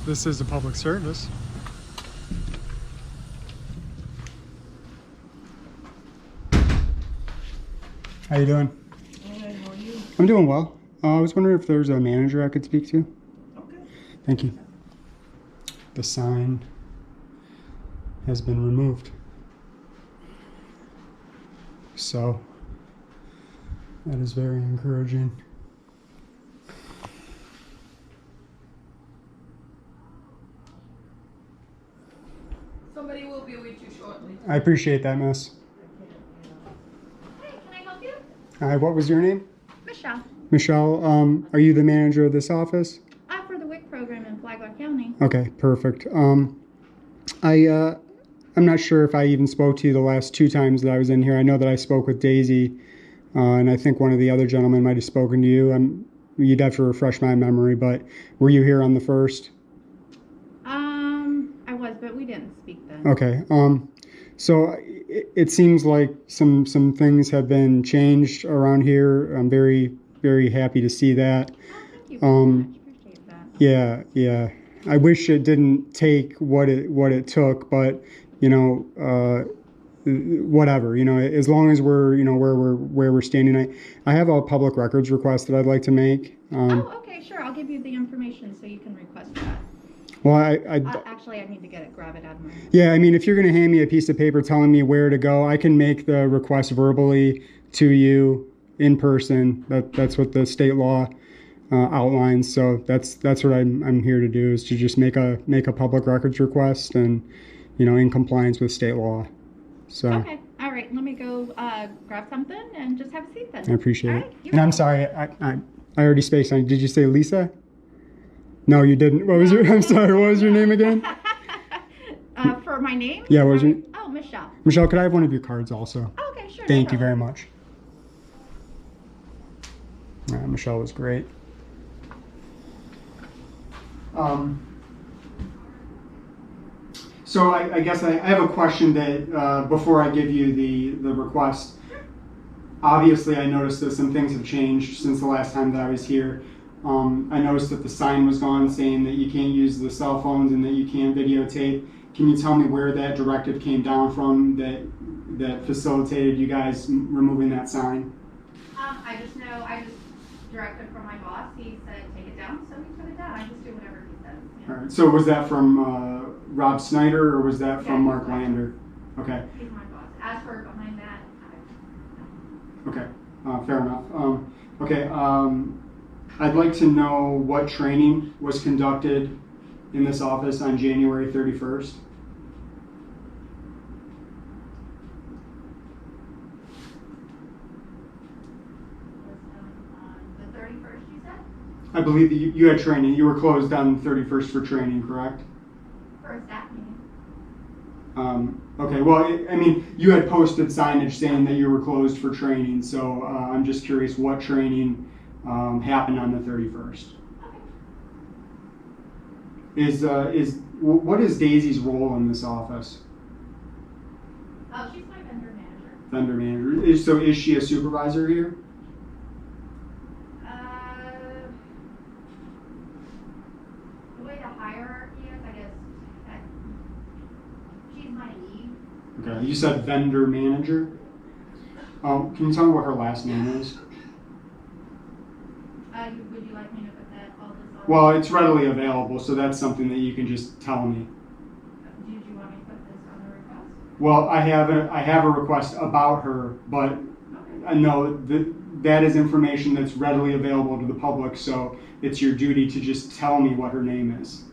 This is a public service. How you doing? Hey, how are you? I'm doing well. I was wondering if there's a manager I could speak to. Okay. Thank you. The sign has been removed. So that is very encouraging. Somebody will be with you shortly. I appreciate that, miss. Hey, can I help you? Hi, what was your name? Michelle. Michelle, are you the manager of this office? For the WIC program in Flagler County. Okay, perfect. I'm not sure if I even spoke to you the last 2 times that I was in here. I know that I spoke with Daisy, and I think one of the other gentlemen might have spoken to you. You'd have to refresh my memory, but were you here on the 1st? I was, but we didn't speak then. Okay. So it seems like some things have been changed around here. I'm very, very happy to see that. Oh, thank you very much. Appreciate that. Yeah. I wish it didn't take what it took, but whatever. As long as we're where we're standing. I have a public records request that I'd like to make. Okay, sure. I'll give you the information so you can request that. Well, Actually, I need to grab it out of my. Yeah, I mean, if you're going to hand me a piece of paper telling me where to go, I can make the request verbally to you in person. That's what the state law outlines. So that's what I'm here to do, is to just make a public records request, and in compliance with state law. So. Okay. All right. Let me go grab something and just have a seat then. I appreciate it. Right, And I'm sorry, I already spaced on. Did you say Lisa? No, you didn't. I'm sorry. What was your name again? For my name? Yeah. What was your? Oh, Michelle. Michelle, could I have one of your cards also? Okay, sure. Thank you very much. Michelle was great. So I guess I have a question that before I give you the request. Obviously, I noticed that some things have changed since the last time that I was here. I noticed that the sign was gone saying that you can't use the cell phones and that you can't videotape. Can you tell me where that directive came down from that facilitated you guys removing that sign? I just directed from my boss. He said take it down, so we took it down. I just do whatever he says. All right. So was that from Rob Snyder, or was that from Mark he's Lander? Okay. He's my boss. As for behind that, Okay. Fair enough. Okay. I'd like to know what training was conducted in this office on January 31st. the 31st, you said? I believe that you had training. You were closed on the 31st for training, correct? For a staff meeting. Okay. Well, I mean, you had posted signage saying that you were closed for training, so I'm just curious what training happened on the 31st. Okay. What is Daisy's role in this office? Oh, she's my vendor manager. Vendor manager. So is she a supervisor here? The way the hierarchy is, I guess, she's my lead. Okay. You said vendor manager. Can you tell me what her last name is? Would you like me to put all this on? Well, it's readily available, so that's something that you can just tell me. Did you want me to put this on the request? Well, I have a request about her, but Okay. I know that is information that's readily available to the public, so it's your duty to just tell me what her name is.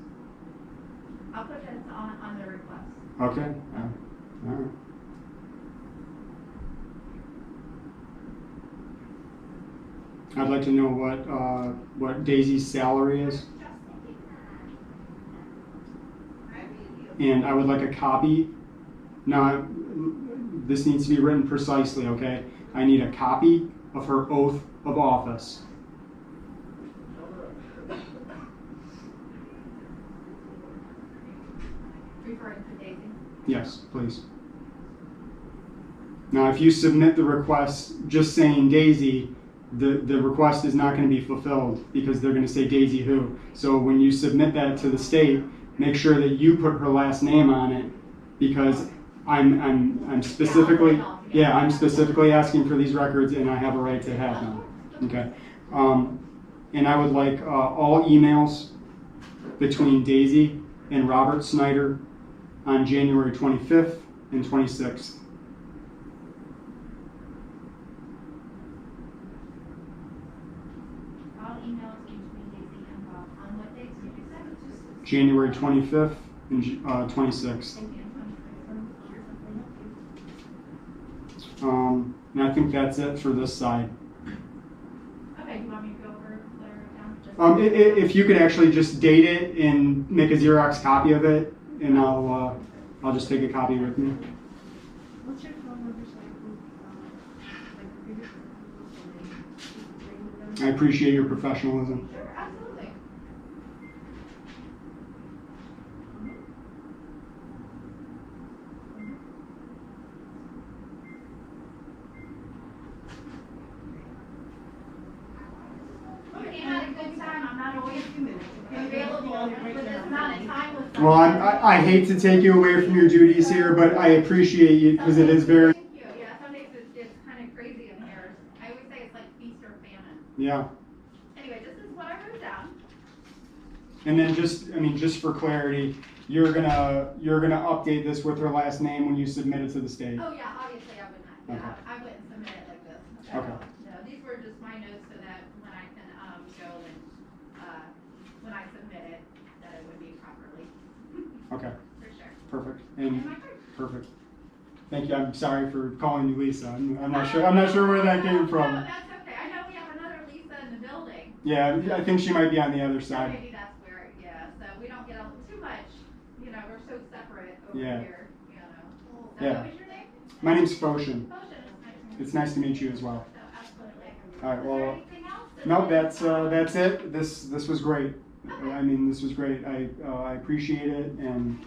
I'll put this on the request. Okay? All right. I'd like to know what Daisy's salary is, and I would like a copy. Now, this needs to be written precisely, okay? I need a copy of her oath of office. Referring to Daisy? Yes, please. Now, if you submit the request just saying Daisy, the request is not going to be fulfilled because they're going to say Daisy who. So when you submit that to the state, make sure that you put her last name on it, because I'm specifically I'm specifically asking for these records, and I have a right to have them. Okay. And I would like all emails between Daisy and Robert Snyder on January 25th and 26th. All emails between Daisy and Bob. On what dates did you say? January 25th and 26th. Thank you. And I think that's it for this side. Okay, do you want me to go over there down? If you could actually just date it and make a Xerox copy of it, and I'll just take a copy with me. What's your phone number so I appreciate your professionalism. Sure, absolutely. Okay, had a good time. I'm not always available with this amount of time with Well, I hate to take you away from your duties here, but I appreciate you because it is very. Thank you. Yeah, some days it's kind of crazy in here. I always say it's like feast or famine. Yeah. Anyway, this is what I wrote down. And then just for clarity, you're gonna update this with her last name when you submit it to the state. Oh yeah, obviously I would not. Yeah, Okay. I wouldn't submit it like this. Okay. No, these were just my notes so that when I can go and when I submit it, that it would be properly. Okay. For sure. Perfect. Am And I correct? perfect. Thank you. I'm sorry for calling you Lisa. I'm not sure where that came from. No, that's okay. I know we have another Lisa in the building. Yeah, I think she might be on the other So side. maybe that's where, yeah. So we don't get too much. You know, we're so separate over Yeah. here. You know. So Yeah. what was your name? My name's Foshin. Motion. It's nice to meet you as well. So absolutely. All right. Is there Well, anything else? no, that's it. This was great. I mean, this was great. I appreciate it, and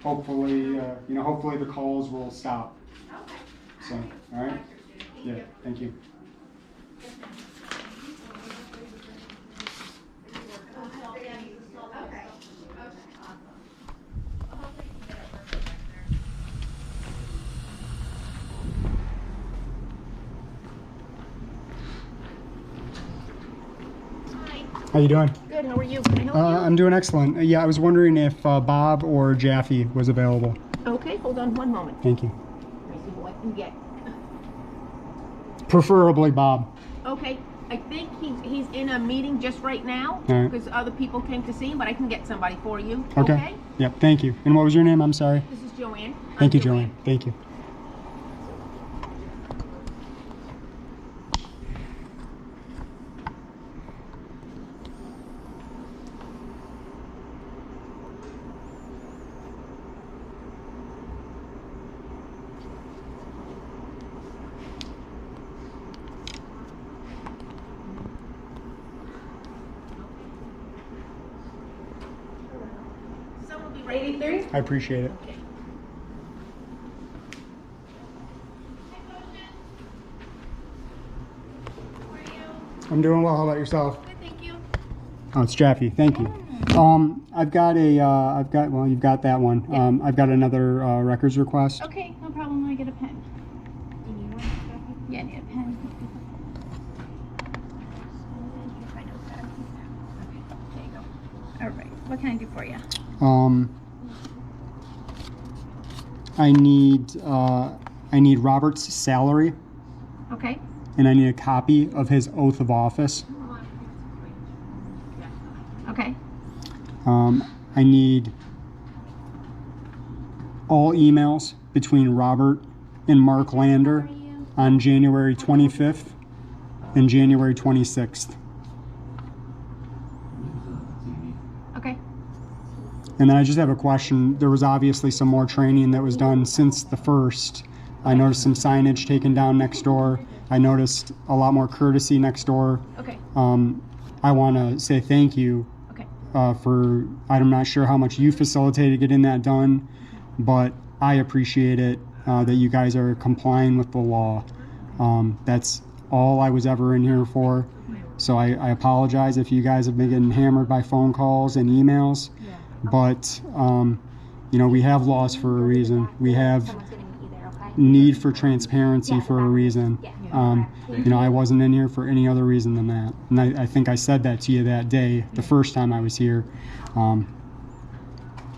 hopefully hopefully the calls will stop. Okay. So, all right. Thank Yeah. you. Thank you. Okay. Awesome. Hopefully you can get it perfect back there. How you doing? Good, how are you? Can I help I'm doing excellent. Yeah, I was wondering if Bob or Jaffy was available. you? Okay, hold on one moment. Thank you. Let me see who I can get. Preferably Bob. Okay, I think he's in a meeting just right now All right. because other people came to see him, but I can get somebody for you. Okay. Yep. Thank you. And what was your name? I'm sorry. This is Joanne. Thank I'm you, Joanne. Thank you. So we'll be ready. 83? I appreciate it. Okay. How are you? I'm doing well. How about yourself? Good, thank you. Oh, it's Jaffy. Thank you. I've got well, you've got that one. Yeah. I've got another records request. Okay, no problem. Let me get a pen. Do you need one? Yeah, I need a pen. Okay, there you go. All right, what can I do for you? I need Robert's salary, Okay. and I need a copy of his oath of office. Okay. I need all emails between Robert and Mark Lander on January 25th and January 26th. Okay. And then I just have a question. There was obviously some more training that was done since the first. I noticed some signage taken down next door. I noticed a lot more courtesy next door. Okay. I want to say thank you Okay. I'm not sure how much you facilitated getting that done, but I appreciate it that you guys are complying with the law. That's all I was ever in here for. So I apologize if you guys have been getting hammered by phone calls and emails. Yeah. But, you know, we have laws for a reason. We have Someone's gonna meet you there, okay? need for transparency for a reason. Yeah. You know, I wasn't in here for any other reason than that. And I think I said that to you that day, the first time I was here.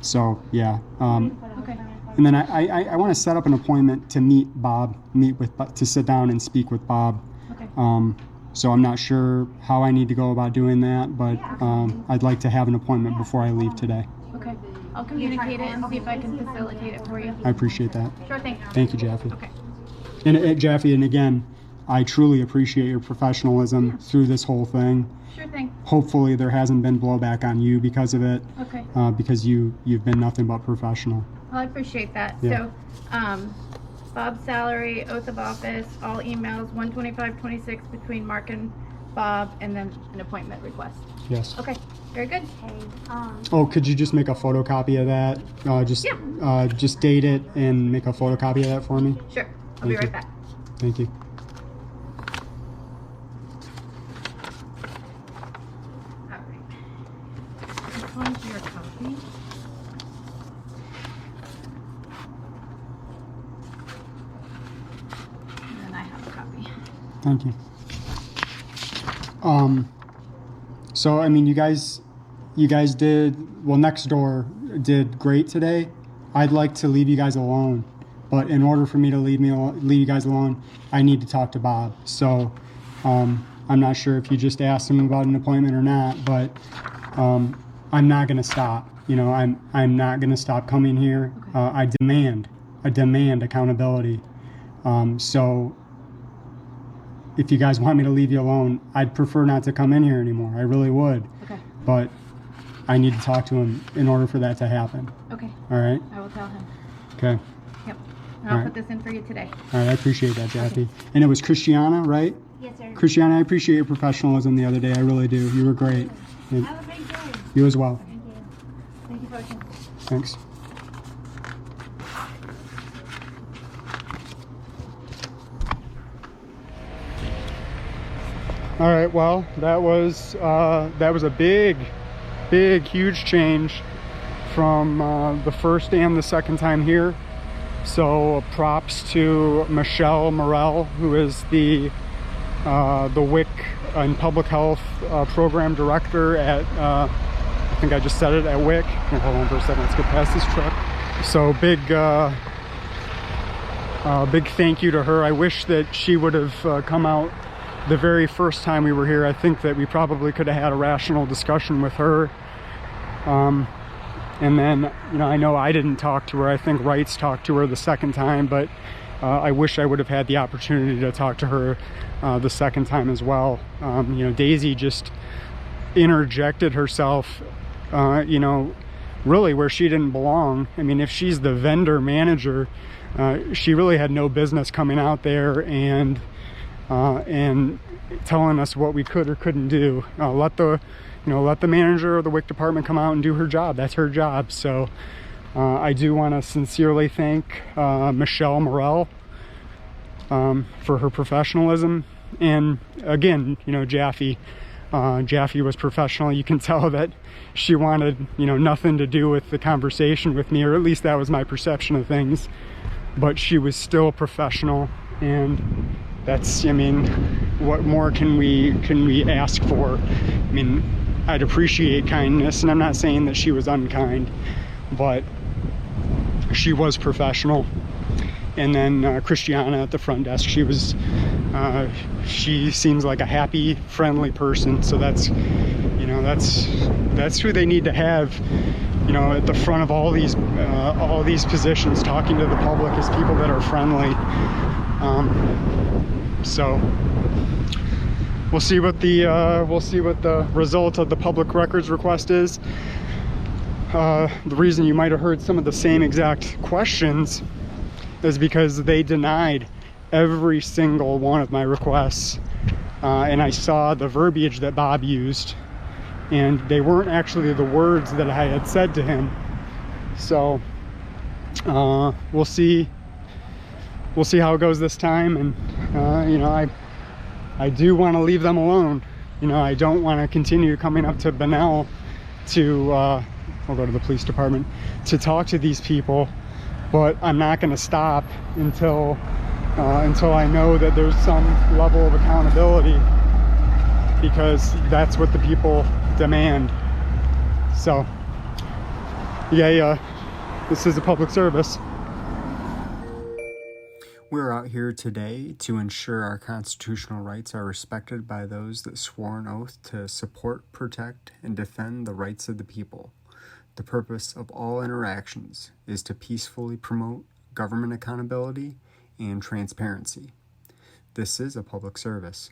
So, yeah. Okay. And then I want to set up an appointment to meet Bob, to sit down and speak with Bob. Okay. So I'm not sure how I need to go about doing that, but I'd like to have an appointment before I leave today. Okay. I'll communicate it and see if I can facilitate it for you. I appreciate that. Sure thing. Thank you, Jaffy. Okay. And Jaffy, and again, I truly appreciate your professionalism through this whole thing. Sure thing. Hopefully there hasn't been blowback on you because of it, Okay. because you've been nothing but professional. Well, I appreciate that. Yeah. So, Bob's salary, oath of office, all emails, 12526 between Mark and Bob, and then an appointment request. Yes. Okay. Very good. Oh, could you just make a photocopy of that? Just date it and make a photocopy of that for me? Sure. I'll be Thank you. right back. Thank you. All right. This one's your copy. And then I have a copy. Thank you. So I mean, you guys did well. Next door did great today. I'd like to leave you guys alone, but in order for me to leave you guys alone, I need to talk to Bob. So I'm not sure if you just asked him about an appointment or not, but I'm not going to stop. You know, I'm not going to stop coming here. I demand accountability. So if you guys want me to leave you alone, I'd prefer not to come in here anymore. I really would. Okay. But I need to talk to him in order for that to happen. Okay. All right? I will tell him. Okay. Yep. And All I'll right. put this in for you today. All right. I appreciate that, Jaffy. And it was Christiana, right? Yes, sir. Christiana, I appreciate your professionalism the other day. I really do. You were great. And Have a great day. you as well. Thank you. Thank you for watching. Thanks. All right, well, that was a big, huge change from the first and the second time here. So props to Michelle Morrell, who is the WIC and Public Health Program Director at, I think I just said it, at WIC. Here, hold on for a second, let's get past this truck. So big thank you to her. I wish that she would have come out the very first time we were here. I think that we probably could have had a rational discussion with her. And then, you know, I know I didn't talk to her. I think Wrights talked to her the second time, but I wish I would have had the opportunity to talk to her the second time as well. You know, Daisy just interjected herself, you know, really where she didn't belong. I mean, if she's the vendor manager, she really had no business coming out there and telling us what we could or couldn't do. Let the manager of the WIC department come out and do her job. That's her job. So I do want to sincerely thank Michelle Morrell for her professionalism. And again, you know, Jaffy was professional. You can tell that she wanted, you know, nothing to do with the conversation with me, or at least that was my perception of things. But she was still professional, and that's, I mean, what more can we ask for? I mean, I'd appreciate kindness, and I'm not saying that she was unkind, but she was professional. And then Christiana at the front desk, she seems like a happy, friendly person. So that's, you know, that's who they need to have, you know, at the front of all these positions, talking to the public, is people that are friendly. So we'll see what the result of the public records request is. The reason you might have heard some of the same exact questions is because they denied every single one of my requests, and I saw the verbiage that Bob used, and they weren't actually the words that I had said to him. So we'll see how it goes this time. And you know, I do want to leave them alone. You know, I don't want to continue coming up to Bunnell to, I'll go to the police department, to talk to these people, but I'm not going to stop until I know that there's some level of accountability, because that's what the people demand. So, yeah, this is a public service. We're out here today to ensure our constitutional rights are respected by those that swore an oath to support, protect, and defend the rights of the people. The purpose of all interactions is to peacefully promote government accountability and transparency. This is a public service.